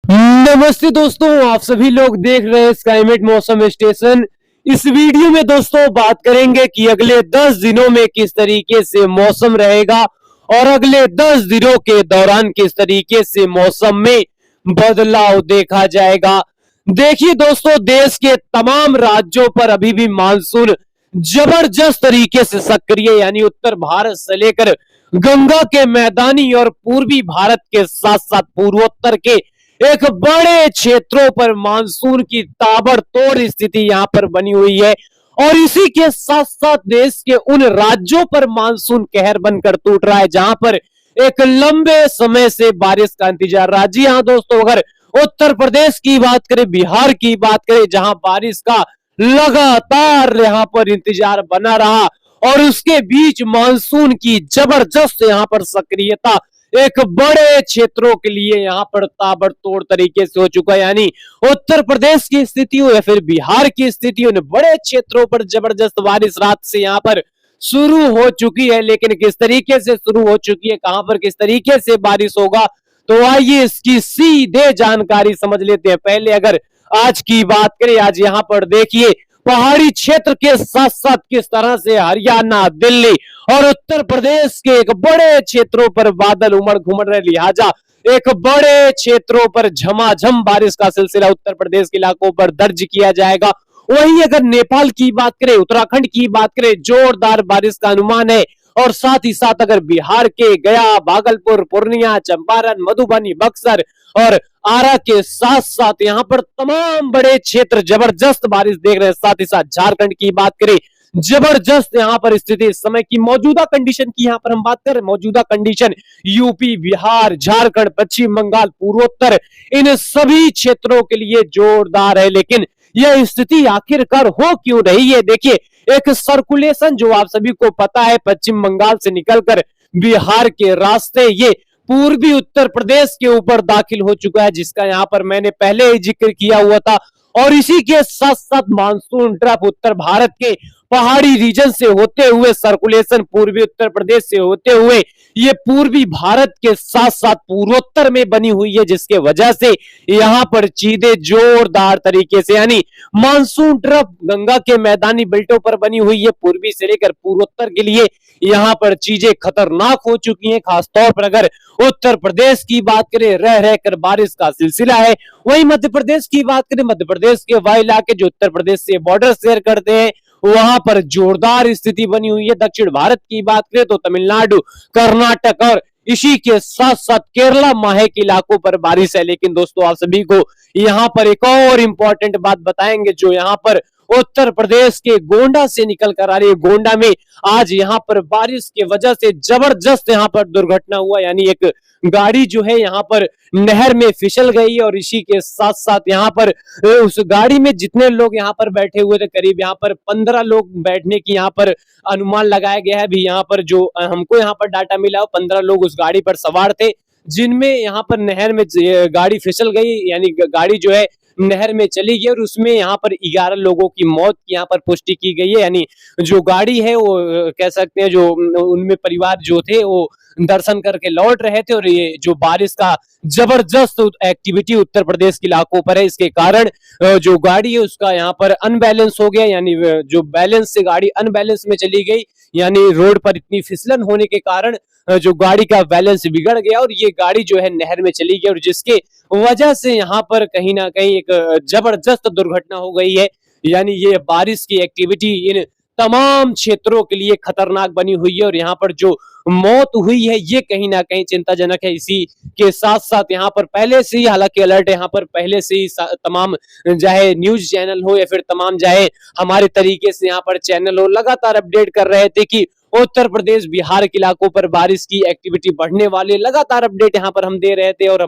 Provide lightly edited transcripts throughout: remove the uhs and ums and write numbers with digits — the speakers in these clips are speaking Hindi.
नमस्ते दोस्तों, आप सभी लोग देख रहे हैं स्काईमेट मौसम स्टेशन। इस वीडियो में दोस्तों बात करेंगे कि अगले 10 दिनों में किस तरीके से मौसम रहेगा और अगले 10 दिनों के दौरान किस तरीके से मौसम में बदलाव देखा जाएगा। देखिए दोस्तों, देश के तमाम राज्यों पर अभी भी मानसून जबरदस्त तरीके से सक्रिय, यानी उत्तर भारत से लेकर गंगा के मैदानी और पूर्वी भारत के साथ साथ पूर्वोत्तर के एक बड़े क्षेत्रों पर मानसून की ताबड़तोड़ स्थिति यहां पर बनी हुई है। और इसी के साथ साथ देश के उन राज्यों पर मानसून कहर बनकर टूट रहा है जहां पर एक लंबे समय से बारिश का इंतजार रहा। जी हाँ दोस्तों, अगर उत्तर प्रदेश की बात करें, बिहार की बात करें, जहां बारिश का लगातार यहां पर इंतजार बना रहा और उसके बीच मानसून की जबरदस्त यहां पर सक्रियता एक बड़े क्षेत्रों के लिए यहां पर ताबड़तोड़ तरीके से हो चुका है। यानी उत्तर प्रदेश की स्थिति हो या फिर बिहार की स्थिति हो, बड़े क्षेत्रों पर जबरदस्त बारिश रात से यहां पर शुरू हो चुकी है। लेकिन किस तरीके से शुरू हो चुकी है, कहां पर किस तरीके से बारिश होगा, तो आइए इसकी सीधे जानकारी समझ लेते हैं। पहले अगर आज की बात करें, आज यहां पर देखिए पहाड़ी क्षेत्र के साथ साथ किस तरह से हरियाणा, दिल्ली और उत्तर प्रदेश के एक बड़े क्षेत्रों पर बादल उमड़ घुमड़ रहे, लिहाजा एक बड़े क्षेत्रों पर झमाझम बारिश का सिलसिला उत्तर प्रदेश के इलाकों पर दर्ज किया जाएगा। वहीं अगर नेपाल की बात करें, उत्तराखंड की बात करें, जोरदार बारिश का अनुमान है। और साथ ही साथ अगर बिहार के गया, भागलपुर, पूर्णिया, चंपारण, मधुबनी, बक्सर और आरा के साथ साथ यहां पर तमाम बड़े क्षेत्र जबरदस्त बारिश देख रहे हैं। साथ ही साथ झारखंड की बात करें, जबरदस्त यहां पर स्थिति, इस समय की मौजूदा कंडीशन की यहां पर हम बात करें, मौजूदा कंडीशन यूपी, बिहार, झारखंड, पश्चिम बंगाल, पूर्वोत्तर, इन सभी क्षेत्रों के लिए जोरदार है। लेकिन यह स्थिति आखिरकार हो क्यों रही है? देखिए, एक सर्कुलेशन जो आप सभी को पता है पश्चिम बंगाल से निकलकर बिहार के रास्ते ये पूर्वी उत्तर प्रदेश के ऊपर दाखिल हो चुका है, जिसका यहां पर मैंने पहले ही जिक्र किया हुआ था। और इसी के साथ साथ मानसून ट्रफ उत्तर भारत के पहाड़ी रीजन से होते हुए, सर्कुलेशन पूर्वी उत्तर प्रदेश से होते हुए ये पूर्वी भारत के साथ साथ पूर्वोत्तर में बनी हुई है, जिसके वजह से यहां पर चीजें जोरदार तरीके से, यानी मानसून ट्रफ गंगा के मैदानी बेल्टों पर बनी हुई है, पूर्वी से लेकर पूर्वोत्तर के लिए यहां पर चीजें खतरनाक हो चुकी हैं। खासतौर पर अगर उत्तर प्रदेश की बात करें, रह रहकर बारिश का सिलसिला है। वहीं मध्य प्रदेश की बात करें, मध्य प्रदेश के वह इलाके जो उत्तर प्रदेश से बॉर्डर शेयर करते हैं, वहां पर जोरदार स्थिति बनी हुई है। दक्षिण भारत की बात करें तो तमिलनाडु, कर्नाटक और इसी के साथ साथ केरला, माहे के इलाकों पर बारिश है। लेकिन दोस्तों, आप सभी को यहां पर एक और इंपॉर्टेंट बात बताएंगे, जो यहां पर उत्तर प्रदेश के गोंडा से निकल कर आ रही है। गोंडा में आज यहां पर बारिश की वजह से जबरदस्त यहां पर दुर्घटना हुआ, यानी एक गाड़ी जो है यहां पर नहर में फिसल गई। और इसी के साथ साथ यहां पर उस गाड़ी में जितने लोग यहां पर बैठे हुए थे, करीब यहां पर 15 लोग बैठने की यहां पर अनुमान लगाया गया है। अभी यहां पर जो हमको यहां पर डाटा मिला, 15 लोग उस गाड़ी पर सवार थे, जिनमें यहां पर नहर में गाड़ी फिसल गई, यानी गाड़ी जो है नहर में चली गई और उसमें यहाँ पर 11 लोगों की मौत की यहाँ पर पुष्टि की गई है। यानी जो गाड़ी है वो कह सकते हैं, जो उनमें परिवार जो थे वो दर्शन करके लौट रहे थे और ये जो बारिश का जबरदस्त एक्टिविटी उत्तर प्रदेश के इलाकों पर है, इसके कारण जो गाड़ी है उसका यहाँ पर अनबैलेंस हो गया, यानी जो बैलेंस से गाड़ी अनबैलेंस में चली गई, यानी रोड पर इतनी फिसलन होने के कारण जो गाड़ी का बैलेंस बिगड़ गया और ये गाड़ी जो है नहर में चली गई, और जिसके वजह से यहाँ पर कहीं ना कहीं एक जबरदस्त दुर्घटना हो गई है। यानी ये बारिश की एक्टिविटी इन तमाम क्षेत्रों के लिए खतरनाक बनी हुई है और यहाँ पर जो मौत हुई है ये कहीं ना कहीं चिंताजनक है। इसी के साथ साथ यहाँ पर पहले से ही, हालांकि अलर्ट यहाँ पर पहले से ही तमाम चाहे न्यूज चैनल हो या फिर तमाम चाहे हमारे तरीके से यहाँ पर चैनल हो, लगातार अपडेट कर रहे थे कि उत्तर प्रदेश, बिहार के इलाकों पर बारिश की एक्टिविटी बढ़ने वाले, लगातार अपडेट यहाँ पर हम दे रहे थे। और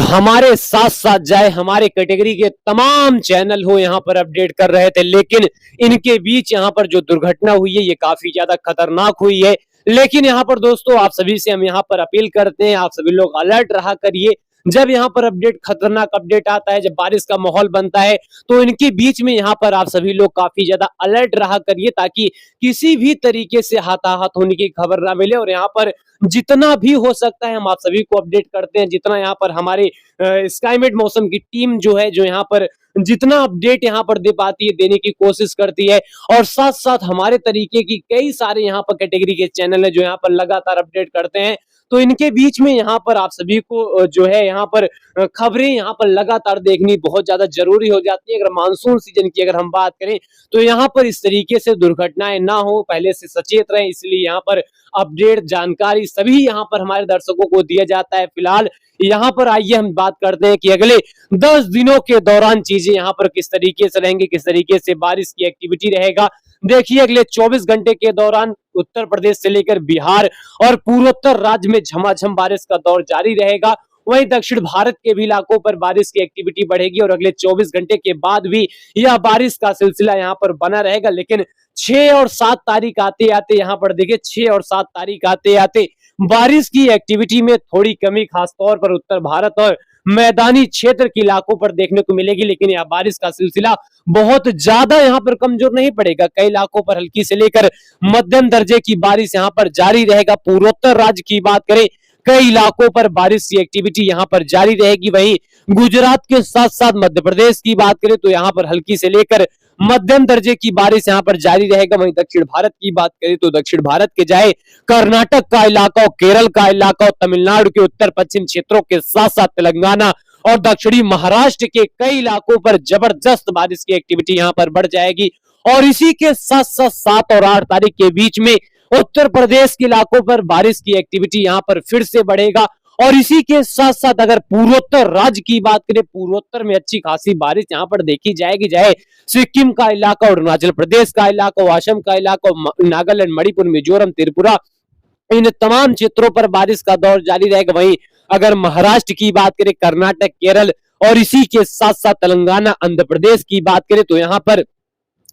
हमारे साथ साथ जाए हमारे कैटेगरी के तमाम चैनल हो यहाँ पर अपडेट कर रहे थे। लेकिन इनके बीच यहाँ पर जो दुर्घटना हुई है ये काफी ज्यादा खतरनाक हुई है। लेकिन यहाँ पर दोस्तों, आप सभी से हम यहाँ पर अपील करते हैं, आप सभी लोग अलर्ट रहा करिए। जब यहाँ पर अपडेट, खतरनाक अपडेट आता है, जब बारिश का माहौल बनता है, तो इनके बीच में यहाँ पर आप सभी लोग काफी ज्यादा अलर्ट रहा करिए, ताकि किसी भी तरीके से हाथाहाथ होने की खबर ना मिले। और यहाँ पर जितना भी हो सकता है हम आप सभी को अपडेट करते हैं, जितना यहाँ पर हमारे स्काईमेट मौसम की टीम जो है, जो यहाँ पर जितना अपडेट यहाँ पर दे पाती है, देने की कोशिश करती है। और साथ साथ हमारे तरीके की कई सारे यहाँ पर कैटेगरी के चैनल है जो यहाँ पर लगातार अपडेट करते हैं। तो इनके बीच में यहाँ पर आप सभी को जो है यहाँ पर खबरें यहाँ पर लगातार देखनी बहुत ज्यादा जरूरी हो जाती है। अगर मानसून सीजन की अगर हम बात करें, तो यहाँ पर इस तरीके से दुर्घटनाएं ना हो, पहले से सचेत रहें, इसलिए यहाँ पर अपडेट, जानकारी सभी यहाँ पर हमारे दर्शकों को दिया जाता है। फिलहाल यहाँ पर आइए हम बात करते हैं कि अगले 10 दिनों के दौरान चीजें यहाँ पर किस तरीके से रहेंगी, किस तरीके से बारिश की एक्टिविटी रहेगा। देखिए, अगले 24 घंटे के दौरान उत्तर प्रदेश से लेकर बिहार और पूर्वोत्तर राज्य में झमाझम बारिश का दौर जारी रहेगा। वहीं दक्षिण भारत के भी इलाकों पर बारिश की एक्टिविटी बढ़ेगी और अगले 24 घंटे के बाद भी यह बारिश का सिलसिला यहाँ पर बना रहेगा। लेकिन 6 और 7 तारीख आते आते यहाँ पर देखिए, 6 और 7 तारीख आते आते बारिश की एक्टिविटी में थोड़ी कमी खासतौर पर उत्तर भारत और मैदानी क्षेत्र के इलाकों पर देखने को मिलेगी। लेकिन यह बारिश का सिलसिला बहुत ज्यादा यहाँ पर कमजोर नहीं पड़ेगा। कई इलाकों पर हल्की से लेकर मध्यम दर्जे की बारिश यहाँ पर जारी रहेगा। पूर्वोत्तर राज्य की बात करें, कई इलाकों पर बारिश की एक्टिविटी यहाँ पर जारी रहेगी। वहीं गुजरात के साथ साथ मध्य प्रदेश की बात करें तो यहाँ पर हल्की से लेकर मध्यम दर्जे की बारिश यहाँ पर जारी रहेगा। वहीं दक्षिण भारत की बात करें तो दक्षिण भारत के चाहे कर्नाटक का इलाका, केरल का इलाका, तमिलनाडु के उत्तर पश्चिम क्षेत्रों के साथ साथ तेलंगाना और दक्षिणी महाराष्ट्र के कई इलाकों पर जबरदस्त बारिश की एक्टिविटी यहाँ पर बढ़ जाएगी। और इसी के साथ साथ 7 और 8 तारीख के बीच में उत्तर प्रदेश के इलाकों पर बारिश की एक्टिविटी यहाँ पर फिर से बढ़ेगा। और इसी के साथ साथ अगर पूर्वोत्तर राज्य की बात करें, पूर्वोत्तर में अच्छी खासी बारिश यहाँ पर देखी जाएगी। चाहे सिक्किम का इलाका, अरुणाचल प्रदेश का इलाका, असम का इलाका, नागालैंड, मणिपुर, मिजोरम, त्रिपुरा, इन तमाम क्षेत्रों पर बारिश का दौर जारी रहेगा। वहीं अगर महाराष्ट्र की बात करें, कर्नाटक, केरल और इसी के साथ साथ तेलंगाना, आंध्र प्रदेश की बात करें तो यहाँ पर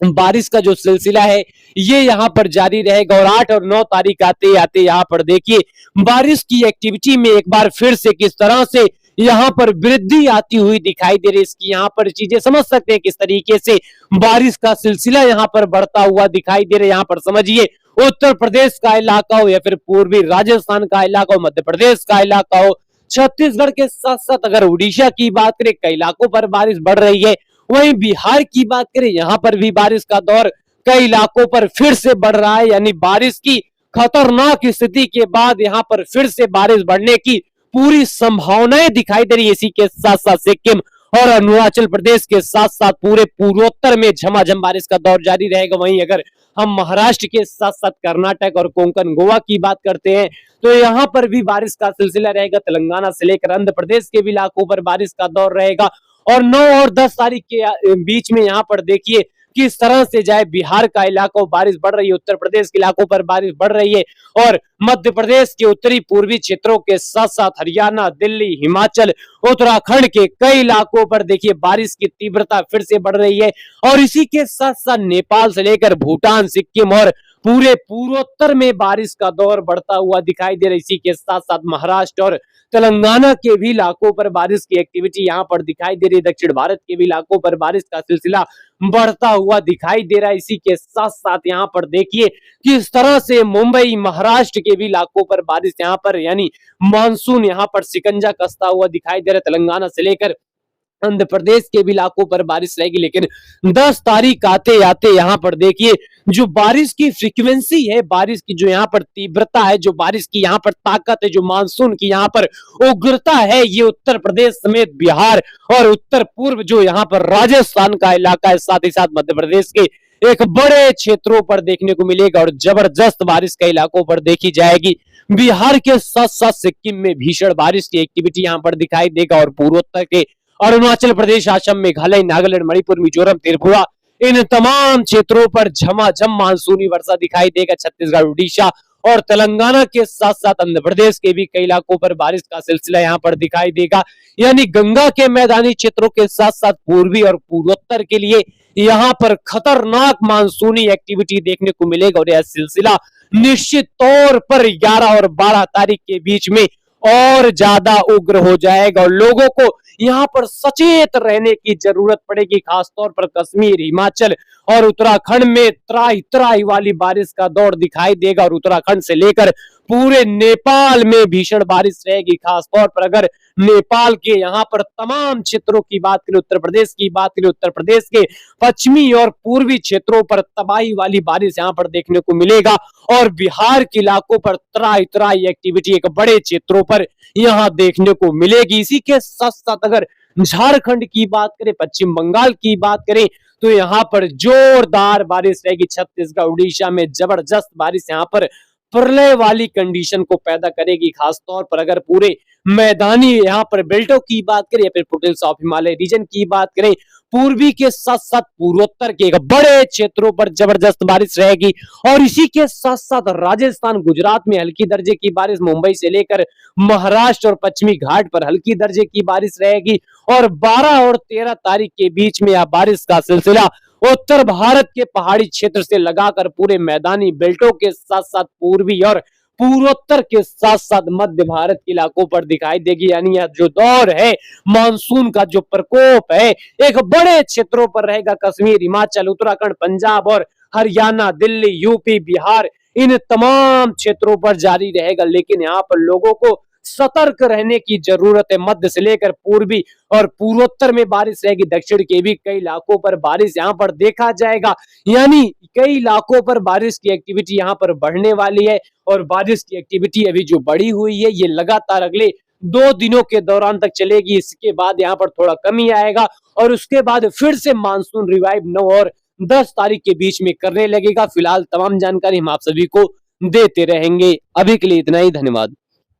बारिश का जो सिलसिला है ये यहाँ पर जारी रहेगा। और 8 और 9 तारीख आते आते यहाँ पर देखिए बारिश की एक्टिविटी में एक बार फिर से किस तरह से यहाँ पर वृद्धि आती हुई दिखाई दे रही है। इसकी यहाँ पर चीजें समझ सकते हैं किस तरीके से बारिश का सिलसिला यहाँ पर बढ़ता हुआ दिखाई दे रहा है। यहाँ पर समझिए, उत्तर प्रदेश का इलाका हो या फिर पूर्वी राजस्थान का इलाका हो, मध्य प्रदेश का इलाका हो, छत्तीसगढ़ के साथ साथ अगर उड़ीसा की बात करें, कई इलाकों पर बारिश बढ़ रही है। वहीं बिहार की बात करें, यहाँ पर भी बारिश का दौर कई इलाकों पर फिर से बढ़ रहा है। यानी बारिश की खतरनाक स्थिति के बाद यहाँ पर फिर से बारिश बढ़ने की पूरी संभावनाएं दिखाई दे रही है। इसी के साथ साथ सिक्किम और अरुणाचल प्रदेश के साथ साथ पूरे पूर्वोत्तर में झमाझम बारिश का दौर जारी रहेगा। वहीं अगर हम महाराष्ट्र के साथ साथ कर्नाटक और कोंकण, गोवा की बात करते हैं तो यहाँ पर भी बारिश का सिलसिला रहेगा। तेलंगाना से लेकर आंध्र प्रदेश के भी इलाकों पर बारिश का दौर रहेगा। और 9 और 10 तारीख के बीच में यहाँ पर देखिए किस तरह से जाए बिहार का इलाका बारिश बढ़ रही है, उत्तर प्रदेश के इलाकों पर बारिश बढ़ रही है और मध्य प्रदेश के उत्तरी पूर्वी क्षेत्रों के साथ साथ हरियाणा, दिल्ली, हिमाचल, उत्तराखंड के कई इलाकों पर देखिए बारिश की तीव्रता फिर से बढ़ रही है। और इसी के साथ साथ नेपाल से लेकर भूटान, सिक्किम और पूरे पूर्वोत्तर में बारिश का दौर बढ़ता हुआ दिखाई दे रहा है। इसी के साथ साथ महाराष्ट्र और तेलंगाना के भी इलाकों पर बारिश की एक्टिविटी यहाँ पर दिखाई दे रही है। दक्षिण भारत के भी इलाकों पर बारिश का सिलसिला बढ़ता हुआ दिखाई दे रहा है। इसी के साथ साथ यहाँ पर देखिए किस तरह से मुंबई, महाराष्ट्र के भी इलाकों पर बारिश यहाँ पर यानी मानसून यहाँ पर शिकंजा कसता हुआ दिखाई दे रहा है। तेलंगाना से लेकर आंध्र प्रदेश के भी इलाकों पर बारिश रहेगी। लेकिन 10 तारीख आते आते यहाँ पर देखिए जो बारिश की फ्रीक्वेंसी है, बारिश की जो यहाँ पर तीव्रता है, जो बारिश की यहाँ पर ताकत है, जो मानसून की यहाँ पर उग्रता है, ये उत्तर प्रदेश समेत बिहार और उत्तर पूर्व जो यहाँ पर राजस्थान का इलाका है, साथ ही साथ मध्य प्रदेश के एक बड़े क्षेत्रों पर देखने को मिलेगा और जबरदस्त बारिश के इलाकों पर देखी जाएगी। बिहार के साथ साथ सिक्किम में भीषण बारिश की एक्टिविटी यहाँ पर दिखाई देगा और पूर्वोत्तर के अरुणाचल प्रदेश, असम, मेघालय, नागालैंड, मणिपुर, मिजोरम, त्रिपुरा, इन तमाम क्षेत्रों पर झमाझम मानसूनी वर्षा दिखाई देगा। छत्तीसगढ़, उड़ीसा और तेलंगाना के साथ साथ आंध्र प्रदेश के भी कई इलाकों पर बारिश का सिलसिला यहाँ पर दिखाई देगा। यानी गंगा के मैदानी क्षेत्रों के साथ साथ पूर्वी और पूर्वोत्तर के लिए यहाँ पर खतरनाक मानसूनी एक्टिविटी देखने को मिलेगा और यह सिलसिला निश्चित तौर पर 11 और 12 तारीख के बीच में और ज्यादा उग्र हो जाएगा और लोगों को यहाँ पर सचेत रहने की जरूरत पड़ेगी। खासतौर पर कश्मीर, हिमाचल और उत्तराखंड में त्राही त्राही वाली बारिश का दौर दिखाई देगा और उत्तराखंड से लेकर पूरे नेपाल में भीषण बारिश रहेगी। खासतौर पर अगर नेपाल के यहाँ पर तमाम क्षेत्रों की बात करें, उत्तर प्रदेश की बात करें, उत्तर प्रदेश के पश्चिमी और पूर्वी क्षेत्रों पर तबाही वाली बारिश यहाँ पर देखने को मिलेगा और बिहार के इलाकों पर त्राही त्राही एक्टिविटी एक बड़े क्षेत्रों पर यहाँ देखने को मिलेगी। इसी के साथ साथ अगर झारखंड की बात करें, पश्चिम बंगाल की बात करें तो यहाँ पर जोरदार बारिश रहेगी। छत्तीसगढ़, उड़ीसा में जबरदस्त बारिश यहाँ पर प्रलय वाली कंडीशन को पैदा करेगी। खासतौर पर अगर पूरे मैदानी यहाँ पर बेल्टों की बात करें या फिर फुटहिल्स ऑफ हिमालय रीजन की बात करें, पूर्वी के साथ साथ पूर्वोत्तर के बड़े क्षेत्रों पर जबरदस्त बारिश रहेगी और इसी के साथ साथ राजस्थान, गुजरात में हल्की दर्जे की बारिश, मुंबई से लेकर महाराष्ट्र और पश्चिमी घाट पर हल्की दर्जे की बारिश रहेगी और 12 और 13 तारीख के बीच में यह बारिश का सिलसिला उत्तर भारत के पहाड़ी क्षेत्र से लगाकर पूरे मैदानी बेल्टों के साथ साथ पूर्वी और पूर्वोत्तर के साथ साथ मध्य भारत के इलाकों पर दिखाई देगी। यानी यह जो दौर है मानसून का, जो प्रकोप है, एक बड़े क्षेत्रों पर रहेगा। कश्मीर, हिमाचल, उत्तराखंड, पंजाब और हरियाणा, दिल्ली, यूपी, बिहार, इन तमाम क्षेत्रों पर जारी रहेगा। लेकिन यहाँ पर लोगों को सतर्क रहने की जरूरत है। मध्य से लेकर पूर्वी और पूर्वोत्तर में बारिश रहेगी, दक्षिण के भी कई इलाकों पर बारिश यहाँ पर देखा जाएगा। यानी कई इलाकों पर बारिश की एक्टिविटी यहाँ पर बढ़ने वाली है और बारिश की एक्टिविटी अभी जो बढ़ी हुई है ये लगातार अगले 2 दिनों के दौरान तक चलेगी। इसके बाद यहाँ पर थोड़ा कमी आएगा और उसके बाद फिर से मानसून रिवाइव 9 और 10 तारीख के बीच में करने लगेगा। फिलहाल तमाम जानकारी हम आप सभी को देते रहेंगे। अभी के लिए इतना ही, धन्यवाद।